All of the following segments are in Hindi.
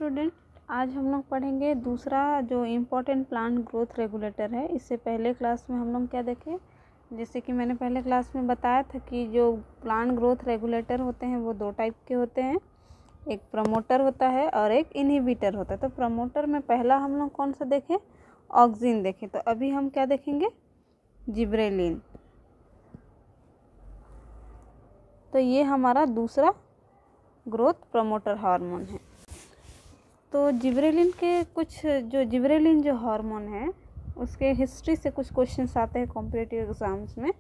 स्टूडेंट, आज हम लोग पढ़ेंगे दूसरा जो इम्पोर्टेंट प्लांट ग्रोथ रेगुलेटर है। इससे पहले क्लास में हम लोग क्या देखे, जैसे कि मैंने पहले क्लास में बताया था कि जो प्लांट ग्रोथ रेगुलेटर होते हैं वो दो टाइप के होते हैं, एक प्रमोटर होता है और एक इनहिबिटर होता है। तो प्रमोटर में पहला हम लोग कौन सा देखें, ऑक्सिन देखें। तो अभी हम क्या देखेंगे, जिब्रेलिन। तो ये हमारा दूसरा ग्रोथ प्रमोटर हार्मोन है। तो जिब्रेलिन के कुछ जो जिब्रेलिन जो हार्मोन है उसके हिस्ट्री से कुछ क्वेश्चंस आते हैं कॉम्पिटिटिव एग्ज़ाम्स में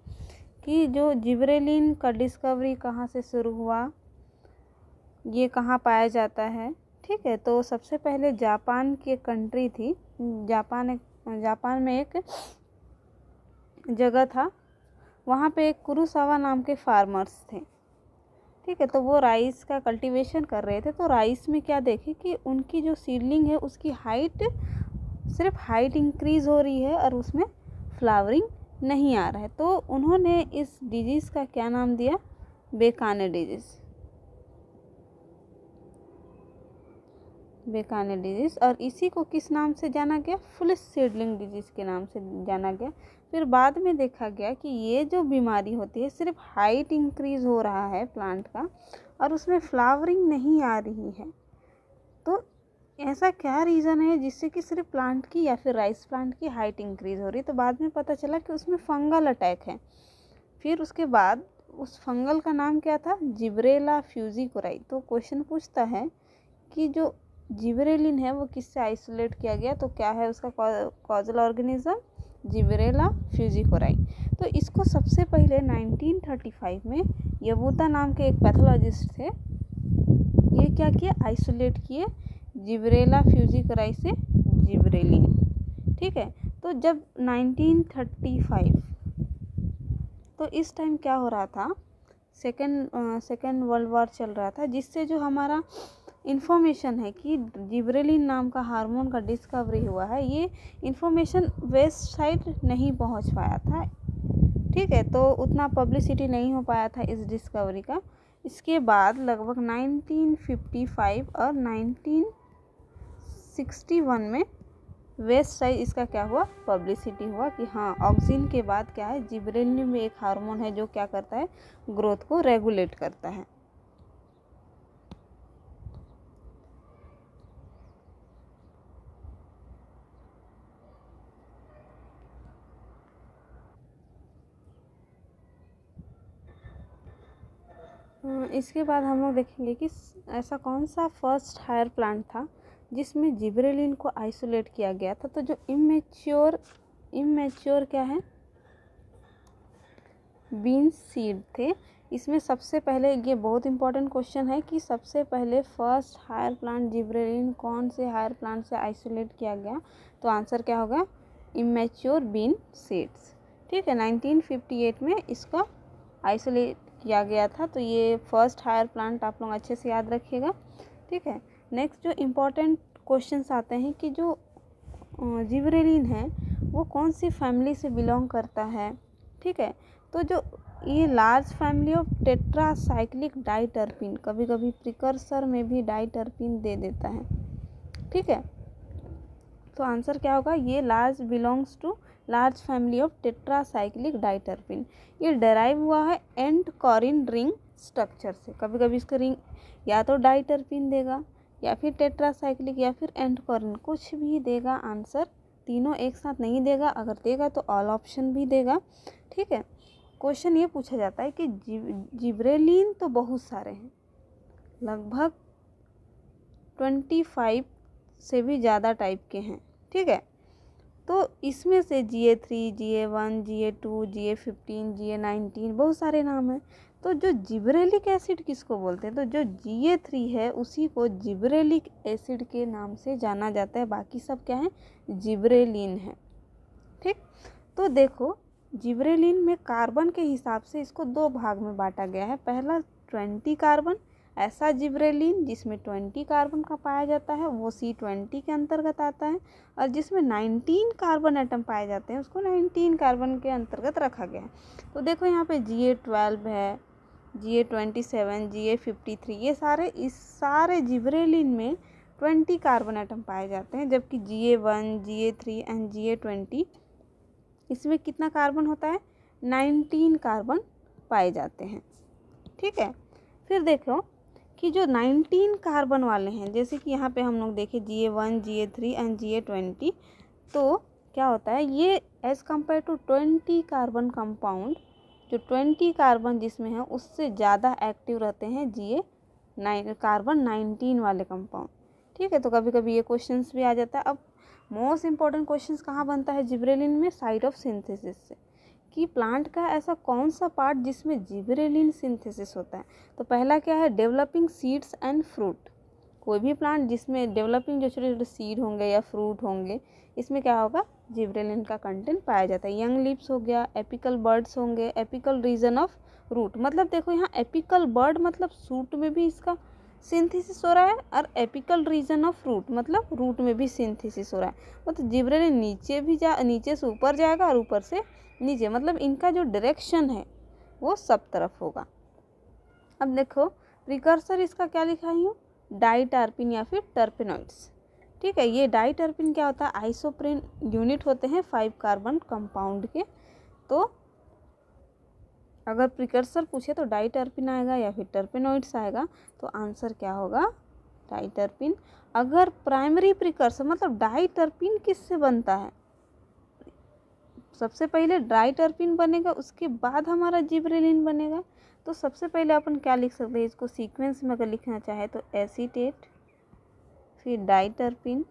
कि जो जिब्रेलिन का डिस्कवरी कहाँ से शुरू हुआ, ये कहाँ पाया जाता है। ठीक है, तो सबसे पहले जापान की एक कंट्री थी, जापान में एक जगह था, वहाँ पे एक कुरुसावा नाम के फार्मर्स थे। ठीक है, तो वो राइस का कल्टीवेशन कर रहे थे। तो राइस में क्या देखे कि उनकी जो सीडलिंग है उसकी सिर्फ हाइट इंक्रीज़ हो रही है और उसमें फ्लावरिंग नहीं आ रहा है। तो उन्होंने इस डिजीज़ का क्या नाम दिया, बेकाने डिजीज़। और इसी को किस नाम से जाना गया, फुल सीडलिंग डिजीज़ के नाम से जाना गया। फिर बाद में देखा गया कि ये जो बीमारी होती है सिर्फ हाइट इंक्रीज़ हो रहा है प्लांट का और उसमें फ्लावरिंग नहीं आ रही है। तो ऐसा क्या रीज़न है जिससे कि सिर्फ प्लांट की या फिर राइस प्लांट की हाइट इंक्रीज़ हो रही है। तो बाद में पता चला कि उसमें फंगल अटैक है। फिर उसके बाद उस फंगल का नाम क्या था, जिब्रेला फ्यूजिकोराई। तो क्वेश्चन पूछता है कि जो जिब्रेलिन है वो किससे आइसोलेट किया गया, तो क्या है उसका कॉजल ऑर्गेनिज्म, जिब्रेला फ्यूजिकोराई। तो इसको सबसे पहले 1935 में यबूता नाम के एक पैथोलॉजिस्ट थे, ये क्या किया, आइसोलेट किए जिब्रेला फ्यूजिकोराई से जिब्रेलिन। ठीक है, तो जब 1935, तो इस टाइम क्या हो रहा था, सेकेंड वर्ल्ड वॉर चल रहा था, जिससे जो हमारा इन्फॉर्मेशन है कि जिब्रेलिन नाम का हार्मोन का डिस्कवरी हुआ है, ये इन्फॉर्मेशन वेस्ट साइड नहीं पहुंच पाया था। ठीक है, तो उतना पब्लिसिटी नहीं हो पाया था इस डिस्कवरी का। इसके बाद लगभग 1955 और 1961 में वेस्ट साइड इसका क्या हुआ, पब्लिसिटी हुआ कि हाँ, ऑक्सिन के बाद क्या है, जिब्रेलिन में एक हार्मोन है जो क्या करता है, ग्रोथ को रेगुलेट करता है। इसके बाद हम लोग देखेंगे कि ऐसा कौन सा फर्स्ट हायर प्लांट था जिसमें जिब्रेलिन को आइसोलेट किया गया था। तो जो इमेच्योर क्या है, बीन्स सीड थे। इसमें सबसे पहले, ये बहुत इंपॉर्टेंट क्वेश्चन है कि सबसे पहले फर्स्ट हायर प्लांट जिब्रेलिन कौन से हायर प्लांट से आइसोलेट किया गया, तो आंसर क्या होगा, इमेच्योर बीन सीड्स। ठीक है, 1958 में इसका आइसोलेट किया गया था। तो ये फर्स्ट हायर प्लांट आप लोग अच्छे से याद रखिएगा। ठीक है, नेक्स्ट जो इम्पोर्टेंट क्वेश्चंस आते हैं कि जो जिब्रेलिन है वो कौन सी फैमिली से बिलोंग करता है। ठीक है, तो जो ये large family of tetracyclic diterpene, कभी कभी प्रिकर्सर में भी डाइटर्पिन दे देता है। ठीक है, तो आंसर क्या होगा, ये belongs to large family of tetracyclic diterpene. ये डेराइव हुआ है एंड कॉरिन रिंग स्ट्रक्चर से। कभी कभी इसका रिंग या तो डाइटर्पिन देगा या फिर टेट्रासाइक्लिक या फिर एंड कॉरिन, कुछ भी देगा आंसर, तीनों एक साथ नहीं देगा। अगर देगा तो ऑल ऑप्शन भी देगा। ठीक है, क्वेश्चन ये पूछा जाता है कि जिब्रेलिन तो बहुत सारे हैं, लगभग 25 से भी ज़्यादा टाइप के हैं। ठीक है, तो इसमें से GA3, GA1, GA2, GA15, GA19, बहुत सारे नाम हैं। तो जो जिब्रेलिक एसिड किसको बोलते हैं, तो जो GA3 है उसी को जिब्रेलिक एसिड के नाम से जाना जाता है। बाकी सब क्या है, जिब्रेलिन है। ठीक, तो देखो जिब्रेलिन में कार्बन के हिसाब से इसको दो भाग में बांटा गया है। पहला 20 कार्बन, ऐसा जिब्रेलिन जिसमें 20 कार्बन का पाया जाता है वो C20 के अंतर्गत आता है, और जिसमें 19 कार्बन एटम पाए जाते हैं उसको 19 कार्बन के अंतर्गत रखा गया है। तो देखो यहाँ पे GA12 है, GA27, GA53, ये सारे जिब्रेलिन में 20 कार्बन एटम पाए जाते हैं, जबकि Ga1, Ga3 एंड Ga20 इसमें कितना कार्बन होता है, 19 कार्बन पाए जाते हैं। ठीक है, फिर देखो कि जो 19 कार्बन वाले हैं, जैसे कि यहाँ पे हम लोग देखें Ga1, Ga3 एंड Ga20, तो क्या होता है ये as compare to 20 carbon compound, जो 20 कार्बन जिसमें है उससे ज़्यादा एक्टिव रहते हैं कार्बन 19 वाले कंपाउंड। ठीक है, तो कभी कभी ये क्वेश्चंस भी आ जाता है। अब मोस्ट इम्पॉर्टेंट क्वेश्चंस कहाँ बनता है जिब्रेलिन में, साइट ऑफ सिंथेसिस से, कि प्लांट का ऐसा कौन सा पार्ट जिसमें जिब्रेलिन सिंथेसिस होता है। तो पहला क्या है, डेवलपिंग सीड्स एंड फ्रूट। कोई भी प्लांट जिसमें डेवलपिंग जो छोटे छोटे सीड होंगे या फ्रूट होंगे, इसमें क्या होगा, जिब्रेलिन का कंटेंट पाया जाता है। यंग लीव्स हो गया, एपिकल बर्ड्स होंगे, एपिकल रीजन ऑफ रूट, मतलब देखो यहाँ एपिकल बर्ड मतलब सूट में भी इसका सिंथेसिस हो रहा है, और एपिकल रीजन ऑफ रूट मतलब रूट में भी सिंथेसिस हो रहा है। मतलब जिब्रेलिन नीचे से ऊपर जाएगा और ऊपर से नीचे, मतलब इनका जो डायरेक्शन है वो सब तरफ होगा। अब देखो प्रिकर्सर इसका क्या लिखा है, डाइटर्पिन या फिर टर्पेनॉइड्स। ठीक है, ये डाइटर्पिन क्या होता है, आइसोप्रेन यूनिट होते हैं 5 कार्बन कंपाउंड के। तो अगर प्रिकर्सर पूछे तो डाइटर्पिन आएगा या फिर टर्पेनॉइड्स आएगा, तो आंसर क्या होगा, डाइटर्पिन। अगर प्राइमरी प्रिकर्सर मतलब डाइटर्पिन किससे बनता है, सबसे पहले डाइटर्पिन बनेगा, उसके बाद हमारा जिब्रेलिन बनेगा। तो सबसे पहले अपन क्या लिख सकते हैं, इसको सीक्वेंस में अगर लिखना चाहे तो एसीटेट, फिर डाइटर्पिन,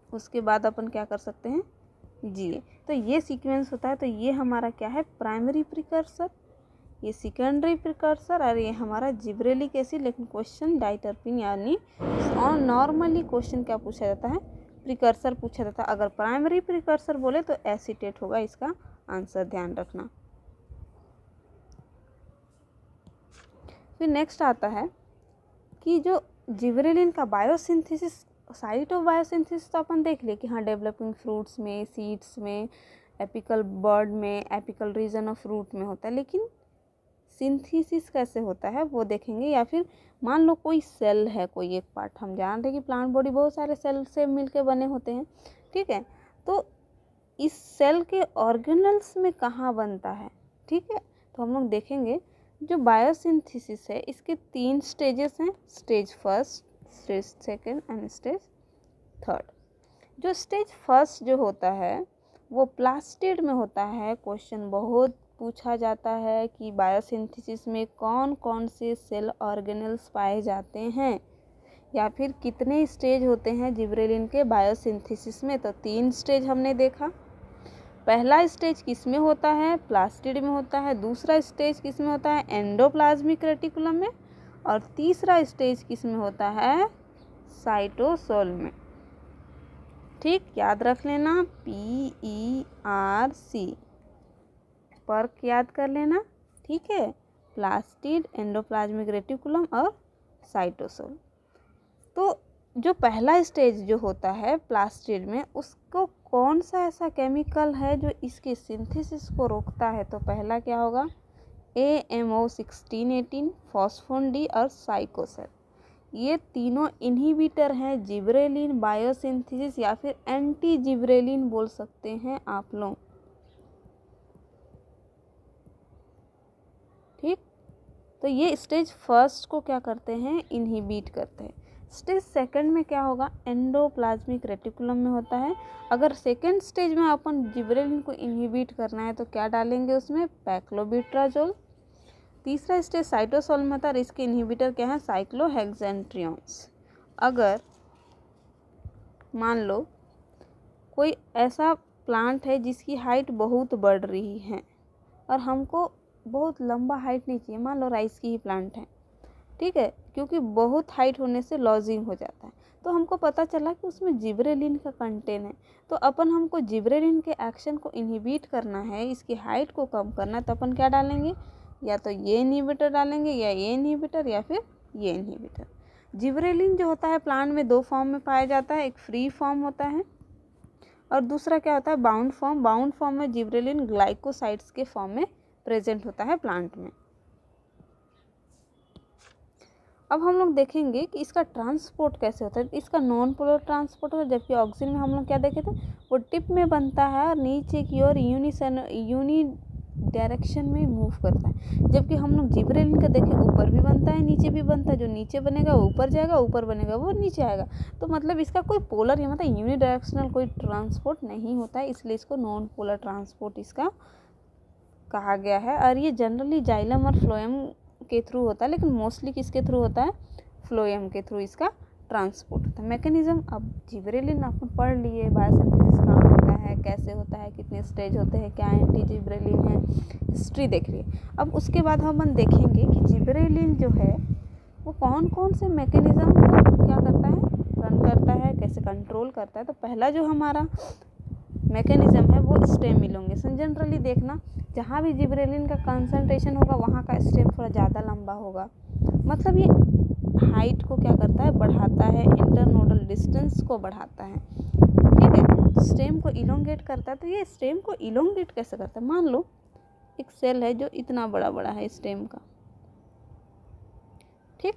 उसके बाद अपन क्या कर सकते हैं, जी। तो ये सीक्वेंस होता है। तो ये हमारा क्या है, प्राइमरी प्रिकर्सर, ये सेकेंडरी प्रिकर्सर, और ये हमारा जिब्रेलिक एसिड। लेकिन क्वेश्चन डाइटर्पिन यानी, और नॉर्मली क्वेश्चन क्या पूछा जाता है, प्रिकर्सर पूछा जाता है। अगर प्राइमरी प्रिकर्सर बोले तो एसीटेट होगा इसका आंसर, ध्यान रखना। फिर नेक्स्ट आता है कि जो जिब्रेलिन का बायोसिंथेसिस, साइट ऑफ बायोसिंथेसिस तो अपन देख लिए कि हाँ डेवलपिंग फ्रूट्स में, सीड्स में, एपिकल बर्ड में, एपिकल रीजन ऑफ फ्रूट में होता है। लेकिन सिंथेसिस कैसे होता है वो देखेंगे। या फिर मान लो कोई सेल है, कोई एक पार्ट, हम जानते हैं कि प्लांट बॉडी बहुत सारे सेल से मिलके बने होते हैं। ठीक है, तो इस सेल के ऑर्गेनल्स में कहाँ बनता है। ठीक है, तो हम लोग देखेंगे जो बायोसिंथेसिस है इसके 3 स्टेजेस हैं, stage first, stage second and stage third. जो स्टेज फर्स्ट जो होता है वो प्लास्टिड में होता है। क्वेश्चन बहुत पूछा जाता है कि बायोसिंथेसिस में कौन कौन से सेल ऑर्गेनल्स पाए जाते हैं, या फिर कितने स्टेज होते हैं जिब्रेलिन के बायोसिंथेसिस में। तो 3 स्टेज हमने देखा। पहला स्टेज किस में होता है, प्लास्टिड में होता है। दूसरा स्टेज किस में होता है, एंडोप्लाज्मिक रेटिकुलम में। और तीसरा स्टेज किस में होता है, साइटोसोल में। ठीक, याद रख लेना, PERC पर्क याद कर लेना। ठीक है, प्लास्टिड, एंडोप्लाज्मिक रेटिकुलम और साइटोसोल। तो जो पहला स्टेज जो होता है प्लास्टिड में, उसको कौन सा ऐसा केमिकल है जो इसके सिंथेसिस को रोकता है। तो पहला क्या होगा, AMO1618, फॉस्फोन डी और साइकोसेल। ये तीनों इनहिबिटर हैं जिब्रेलिन बायोसिंथेसिस, या फिर एंटी जिब्रेलिन बोल सकते हैं आप लोग। ठीक, तो ये स्टेज फर्स्ट को क्या करते हैं, इनहिबिट करते हैं। स्टेज सेकंड में क्या होगा, एंडोप्लाज्मिक रेटिकुलम में होता है। अगर सेकंड स्टेज में अपन जिब्रेलिन को इनहिबिट करना है तो क्या डालेंगे उसमें, पैक्लोबिट्राजोल। तीसरा स्टेज साइटोसोल में था, इसके इनहिबिटर क्या है, साइक्लोहेक्सेंट्रियंस। अगर मान लो कोई ऐसा प्लांट है जिसकी हाइट बहुत बढ़ रही है और हमको बहुत लंबा हाइट नहीं चाहिए, मान लो राइस की ही प्लांट है। ठीक है, क्योंकि बहुत हाइट होने से लॉजिंग हो जाता है। तो हमको पता चला कि उसमें जिब्रेलिन का कंटेंट है। तो अपन हमको जिब्रेलिन के एक्शन को इनहिबिट करना है, इसकी हाइट को कम करना है, तो अपन क्या डालेंगे, या तो ये इनहिबिटर डालेंगे, या ये इनहिबिटर, या फिर ये इनहिबिटर। जिब्रेलिन जो होता है प्लांट में 2 फॉर्म में पाया जाता है, एक फ्री फॉर्म होता है और दूसरा क्या होता है, बाउंड फॉर्म। बाउंड फॉर्म में जिब्रेलिन ग्लाइकोसाइड्स के फॉर्म में प्रेजेंट होता है प्लांट में। अब हम लोग देखेंगे कि इसका ट्रांसपोर्ट कैसे होता है। इसका नॉन पोलर ट्रांसपोर्ट होता है, जबकि ऑक्सीजन में हम लोग क्या देखे थे, वो टिप में बनता है और नीचे की ओर यूनी डायरेक्शन में मूव करता है। जबकि हम लोग जिब्रेलिन का देखें, ऊपर भी बनता है नीचे भी बनता है, जो नीचे बनेगा वो ऊपर जाएगा, ऊपर बनेगा वो नीचे आएगा। तो मतलब इसका कोई पोलर या मतलब यूनी डायरेक्शनल कोई ट्रांसपोर्ट नहीं होता है, इसलिए इसको नॉन पोलर ट्रांसपोर्ट इसका कहा गया है। और ये जनरली जाइलम और फ्लोएम के थ्रू होता है, लेकिन मोस्टली किसके थ्रू होता है, फ्लोएम के थ्रू इसका ट्रांसपोर्ट होता है। मैकेनिज्म, अब जिब्रेलिन आपने पढ़ लिए, बायोसिंथेसिस कहाँ होता है, कैसे होता है, कितने स्टेज होते हैं, क्या एंटी जिब्रेलिन है, हिस्ट्री देख लिए। अब उसके बाद हम देखेंगे कि जिब्रेलिन जो है वो कौन कौन से मैकेनिज्म को क्या करता है, रन करता है, कैसे कंट्रोल करता है। तो पहला जो हमारा मैकेनिज्म है वो स्टेम इलोंगेशन। जनरली देखना, जहाँ भी जिब्रेलिन का कंसंट्रेशन होगा वहाँ का स्टेम थोड़ा ज़्यादा लंबा होगा, मतलब ये हाइट को क्या करता है, बढ़ाता है, इंटरनोडल डिस्टेंस को बढ़ाता है। ठीक है, तो स्टेम को इलोंगेट करता है। तो ये स्टेम को इलोंगेट कैसे करता है, मान लो एक सेल है जो इतना बड़ा बड़ा है स्टेम का, ठीक।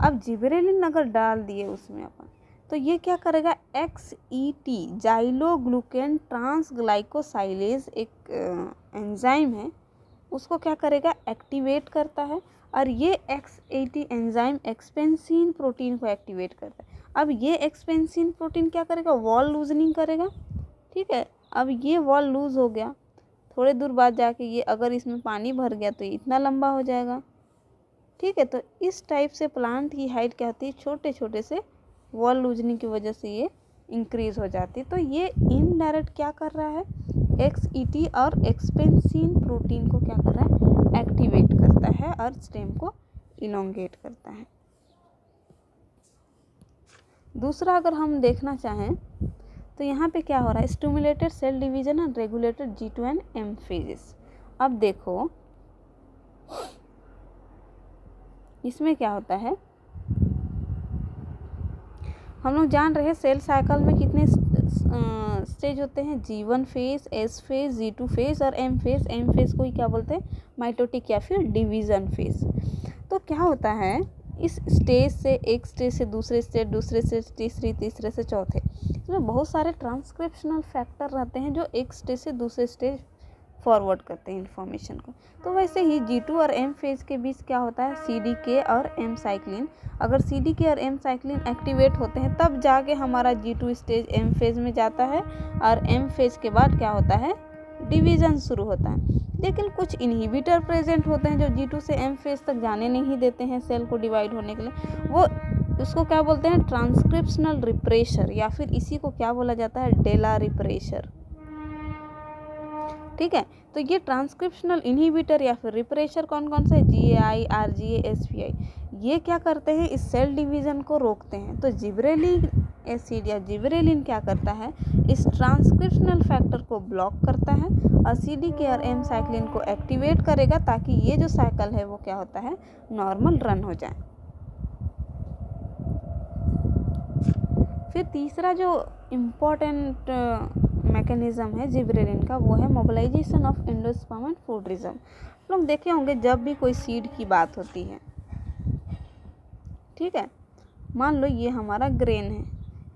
अब जिब्रेलिन अगर डाल दिए उसमें अपन, तो ये क्या करेगा, XET जाइलोग्लूकेन ट्रांसग्लाइकोसाइलेज एक एंजाइम है, उसको क्या करेगा, एक्टिवेट करता है। और ये XET एंजाइम एक्सपेंसिन प्रोटीन को एक्टिवेट करता है। अब ये एक्सपेंसिन प्रोटीन क्या करेगा, वॉल लूजनिंग करेगा। ठीक है, अब ये वॉल लूज हो गया, थोड़े दूर बाद जाके ये अगर इसमें पानी भर गया तो ये इतना लंबा हो जाएगा। ठीक है, तो इस टाइप से प्लांट की हाइट क्या होती है, छोटे छोटे से वॉल लूजनिंग की वजह से ये इंक्रीज हो जाती है। तो ये इनडायरेक्ट क्या कर रहा है, XET और एक्सपेंसिन प्रोटीन को क्या कर रहा है, एक्टिवेट करता है और स्टेम को इलोंगेट करता है। दूसरा अगर हम देखना चाहें तो यहाँ पे क्या हो रहा है, stimulated cell division and regulated G2 and M phases. अब देखो इसमें क्या होता है, हम लोग जान रहे हैं सेल साइकिल में कितने स्टेज होते हैं, G1 phase, S phase, G2 phase और M फेज। M फेज को ही क्या बोलते हैं, माइटोटिक या फिर डिवीज़न फेज। तो क्या होता है, इस स्टेज से एक स्टेज से दूसरे स्टेज, दूसरे से तीसरे से चौथे, इसमें बहुत सारे ट्रांसक्रिप्शनल फैक्टर रहते हैं जो एक स्टेज से दूसरे स्टेज फॉरवर्ड करते हैं इन्फॉर्मेशन को। तो वैसे ही G2 और M फेज के बीच क्या होता है, CDK और M साइक्लिन। अगर CDK और M साइक्लिन एक्टिवेट होते हैं तब जाके हमारा G2 स्टेज M फेज में जाता है, और M फेज के बाद क्या होता है, डिवीज़न शुरू होता है। लेकिन कुछ इनहिबिटर प्रेजेंट होते हैं जो G2 से M फेज तक जाने नहीं देते हैं सेल को डिवाइड होने के लिए। वो उसको क्या बोलते हैं, ट्रांसक्रिप्शनल रिप्रेशर, या फिर इसी को क्या बोला जाता है, डेला रिप्रेशर। ठीक है, तो ये ट्रांसक्रिप्शनल इनहिबिटर या फिर रिप्रेशर कौन कौन से, GAI, RGA, SPI, ये क्या करते हैं, इस सेल डिवीज़न को रोकते हैं। तो जिब्रेलिक एसिड या जिब्रेलिन क्या करता है, इस ट्रांसक्रिप्शनल फैक्टर को ब्लॉक करता है और CDK और M साइक्लिन को एक्टिवेट करेगा, ताकि ये जो साइकिल है वो क्या होता है, नॉर्मल रन हो जाए। फिर तीसरा जो इम्पोर्टेंट मैकेनिज्म है जिब्रेलिन का, वो है mobilization of endosperm and food रिज्म। आप लोग देखे होंगे जब भी कोई सीड की बात होती है, ठीक है, मान लो ये हमारा ग्रेन है,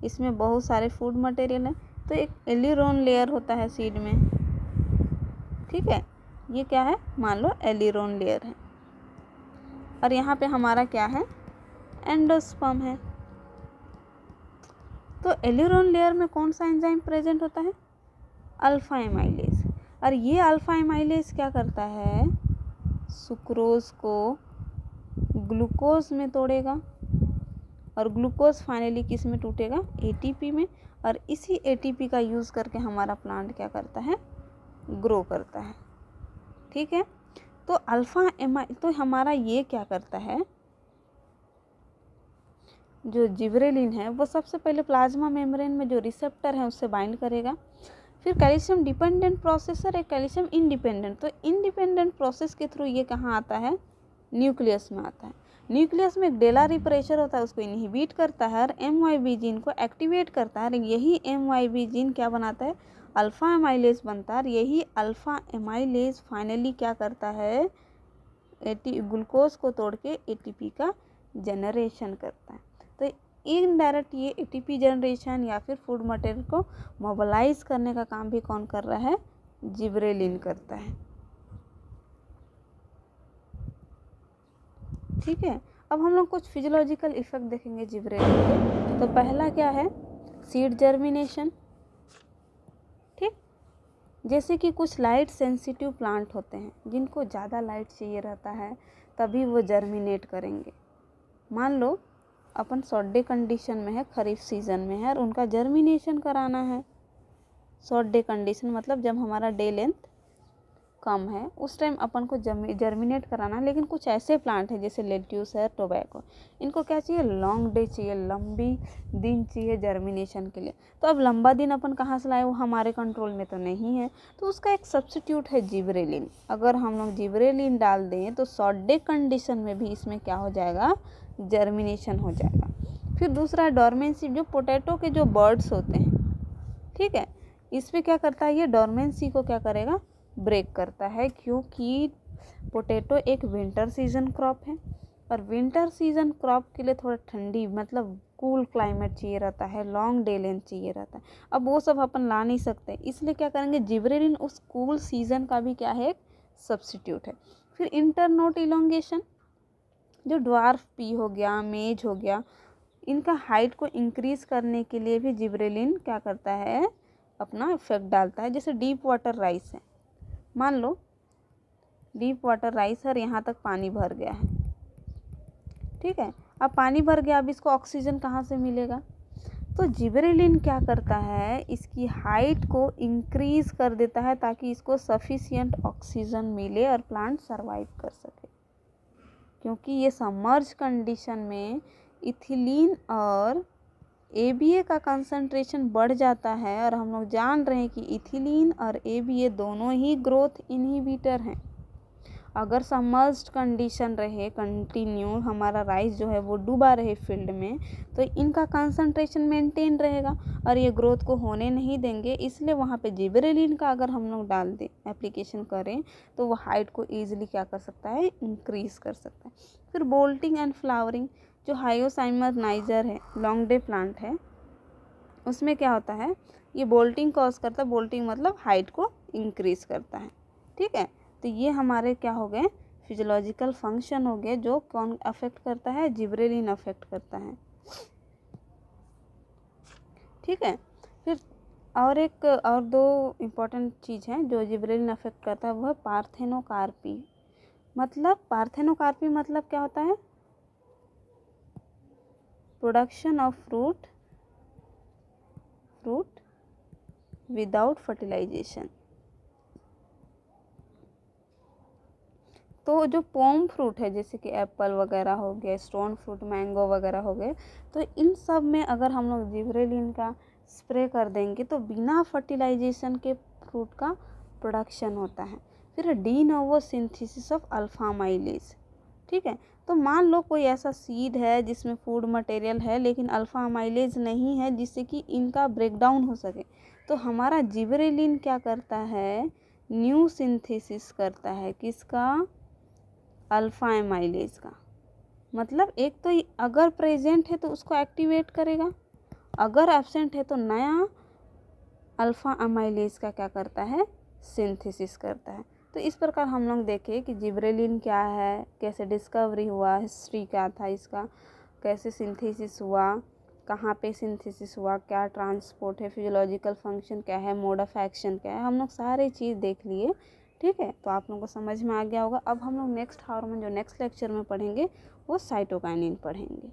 इसमें बहुत सारे फूड मटेरियल है, तो एक एलिरोन लेयर होता है सीड में। ठीक है, ये क्या है, मान लो एलिरोन लेयर है, और यहाँ पे हमारा क्या है, एंडोस्पर्म है। तो एलिरोन लेयर में कौन सा एंजाइम प्रेजेंट होता है, अल्फा एमाइलेज। और ये अल्फा एमाइलेज क्या करता है, सुक्रोज को ग्लूकोज में तोड़ेगा, और ग्लूकोज फाइनली किस में टूटेगा, ATP में, और इसी ATP का यूज़ करके हमारा प्लांट क्या करता है, ग्रो करता है। ठीक है, तो अल्फा तो हमारा ये क्या करता है, जो जिब्रेलिन है वो सबसे पहले प्लाज्मा मेम्ब्रेन में जो रिसेप्टर है उससे बाइंड करेगा। फिर कैल्शियम डिपेंडेंट प्रोसेसर है, कैल्शियम इंडिपेंडेंट। तो इंडिपेंडेंट प्रोसेस के थ्रू ये कहाँ आता है, न्यूक्लियस में आता है। न्यूक्लियस में एक डेला रिप्रेशर होता है, उसको इनहिबिट करता है और MYB जीन को एक्टिवेट करता है। यही MYB जीन क्या बनाता है, अल्फ़ा एमाइलेज बनता है। और यही अल्फ़ा एमाइलेज फाइनली क्या करता है, ग्लूकोज को तोड़ के ATP का जनरेशन करता है। तो इनडायरेक्ट ये एटीपी जनरेशन या फिर फूड मटेरियल को मोबिलाइज करने का काम भी कौन कर रहा है, जिबरेलिन करता है। ठीक है, अब हम लोग कुछ फिजियोलॉजिकल इफेक्ट देखेंगे जिबरेलिन के। तो पहला क्या है, सीड जर्मिनेशन। ठीक, जैसे कि कुछ लाइट सेंसिटिव प्लांट होते हैं जिनको ज़्यादा लाइट चाहिए रहता है तभी वो जर्मिनेट करेंगे। मान लो अपन शॉर्ट डे कंडीशन में है, खरीफ सीज़न में है और उनका जर्मिनेशन कराना है। शॉर्ट डे कंडीशन मतलब जब हमारा डे लेंथ कम है उस टाइम अपन को जर्मिनेट कराना। लेकिन कुछ ऐसे प्लांट है जैसे लेट्यूस है, टोबैको, इनको क्या चाहिए, लॉन्ग डे चाहिए, लंबी दिन चाहिए जर्मिनेशन के लिए। तो अब लंबा दिन अपन कहाँ से लाए, वो हमारे कंट्रोल में तो नहीं है, तो उसका एक सब्स्टिट्यूट है जिबरेलिन। अगर हम लोग जिबरेलिन डाल दें तो शॉर्ट डे कंडीशन में भी इसमें क्या हो जाएगा, जर्मिनेशन हो जाएगा। फिर दूसरा है डोरमेंसी, जो पोटैटो के जो बर्ड्स होते हैं, ठीक है, इस पर क्या करता है, ये डोरमेंसी को क्या करेगा, ब्रेक करता है। क्योंकि पोटैटो एक विंटर सीजन क्रॉप है और विंटर सीजन क्रॉप के लिए थोड़ा ठंडी मतलब कूल क्लाइमेट चाहिए रहता है, लॉन्ग डे लेंथ चाहिए रहता है। अब वो सब अपन ला नहीं सकते, इसलिए क्या करेंगे, जिबरेलिन उस कूल सीजन का भी क्या है, एक सब्स्टिट्यूट है। फिर इंटरनोट इलोंगेशन, जो ड्वार्फ पी हो गया, मेज हो गया, इनका हाइट को इंक्रीज करने के लिए भी जिबरेलिन क्या करता है, अपना इफेक्ट डालता है। जैसे डीप वाटर राइस है, मान लो डीप वाटर राइस है और यहाँ तक पानी भर गया है। ठीक है, अब पानी भर गया, अब इसको ऑक्सीजन कहाँ से मिलेगा, तो जिबरेलिन क्या करता है, इसकी हाइट को इंक्रीज कर देता है ताकि इसको सफिशिएंट ऑक्सीजन मिले और प्लांट सरवाइव कर सके। क्योंकि ये सबमर्ज कंडीशन में इथिलीन और ABA का कंसंट्रेशन बढ़ जाता है और हम लोग जान रहे हैं कि इथिलीन और ABA दोनों ही ग्रोथ इनहिबिटर हैं। अगर सबमर्ज्ड कंडीशन रहे, कंटिन्यू हमारा राइस जो है वो डूबा रहे फील्ड में, तो इनका कंसंट्रेशन मेंटेन रहेगा और ये ग्रोथ को होने नहीं देंगे। इसलिए वहाँ पे जिबरेलिन का अगर हम लोग डाल दें, एप्लीकेशन करें, तो वो हाइट को ईजिली क्या कर सकता है, इंक्रीज कर सकता है। फिर बोल्टिंग एंड फ्लावरिंग, जो हायोसाइमर नाइजर है, लॉन्ग डे प्लांट है, उसमें क्या होता है, ये बोल्टिंग कॉज करता है। बोल्टिंग मतलब हाइट को इंक्रीज करता है। ठीक है, तो ये हमारे क्या हो गए, फिजियोलॉजिकल फंक्शन हो गए, जो कौन अफेक्ट करता है, जिबरेलिन अफेक्ट करता है। ठीक है, फिर और दो इम्पॉर्टेंट चीज़ हैं जो जिबरेलिन अफेक्ट करता है, वो है पार्थेनोकार्पी। मतलब पार्थेनोकार्पी मतलब क्या होता है, production of fruit without fertilization. तो जो पोम फ्रूट है, जैसे कि एप्पल वगैरह हो गया, स्टोन फ्रूट, मैंगो वगैरह हो गए, तो इन सब में अगर हम लोग जिबरेलिन का स्प्रे कर देंगे तो बिना फर्टिलाइजेशन के फ्रूट का प्रोडक्शन होता है। फिर de novo synthesis of alpha mileage. ठीक है, तो मान लो कोई ऐसा सीड है जिसमें फूड मटेरियल है लेकिन अल्फा माइलेज नहीं है जिससे कि इनका ब्रेकडाउन हो सके, तो हमारा जिबरेलिन क्या करता है, न्यू सिंथेसिस करता है, किसका, अल्फा एमाइलेज का। मतलब एक तो अगर प्रेजेंट है तो उसको एक्टिवेट करेगा, अगर एब्सेंट है तो नया अल्फा एमाइलेज का क्या करता है, सिंथेसिस करता है। तो इस प्रकार हम लोग देखें कि जिबरेलिन क्या है, कैसे डिस्कवरी हुआ, हिस्ट्री क्या था इसका, कैसे सिंथेसिस हुआ, कहाँ पे सिंथेसिस हुआ, क्या ट्रांसपोर्ट है, फिजियोलॉजिकल फंक्शन क्या है, मोड ऑफ एक्शन क्या है, हम लोग सारी चीज़ देख लिए। ठीक है, तो आप लोगों को समझ में आ गया होगा। अब हम लोग नेक्स्ट हार्मोन जो नेक्स्ट लेक्चर में पढ़ेंगे वो साइटोकाइनिन पढ़ेंगे।